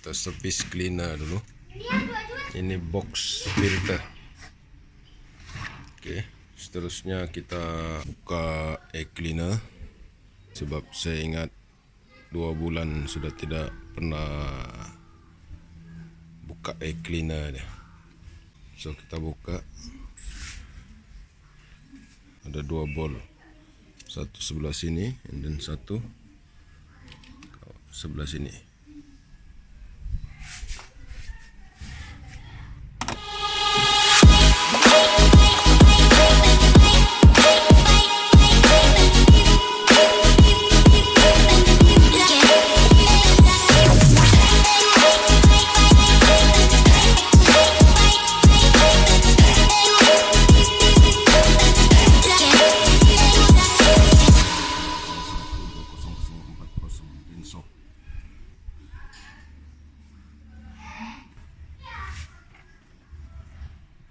Kita service cleaner dulu. Ini box filter. Okey, seterusnya kita buka air cleaner. Sebab saya ingat 2 bulan sudah tidak pernah buka air cleaner dia. So kita buka. Ada 2 bol. Satu sebelah sini dan satu sebelah sini.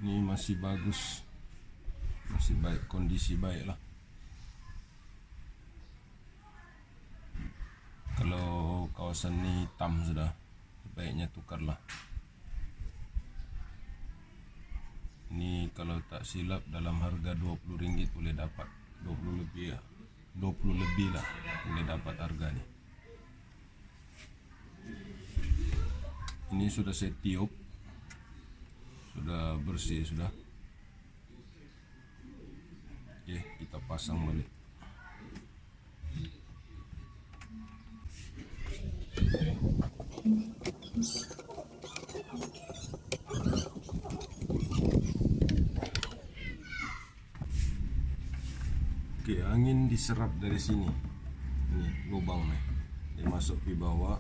Ini masih bagus, masih baik, kondisi baik lah. Kalau kawasan ni hitam sudah, sebaiknya tukarlah. Ini kalau tak silap dalam harga RM20 boleh dapat 20 lebih lah, 20 lebih lah boleh dapat harga ni. Ini sudah saya tiup. Sudah bersih sudah. Oke, kita pasang balik. Oke, angin diserap dari sini. Ini lubang nih. Dia masuk ke bawah.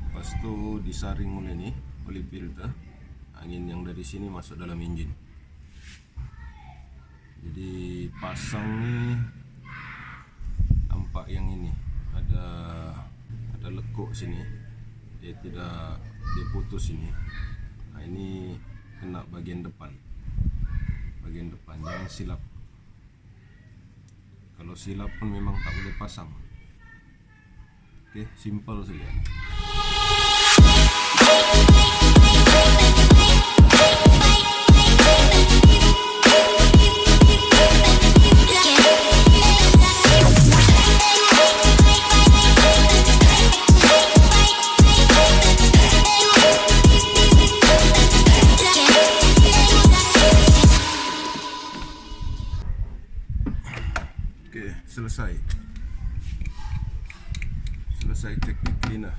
Lepas tu disaring oleh ni, oleh filter. Angin yang dari sini masuk dalam enjin. Jadi pasang ni nampak yang ini ada lekuk sini. Dia putus sini. Nah, ini kena bagian depan. Bagian depan jangan silap. Kalau silap pun memang tak boleh pasang. Oke, simple saja. Selesai teknik cleaner.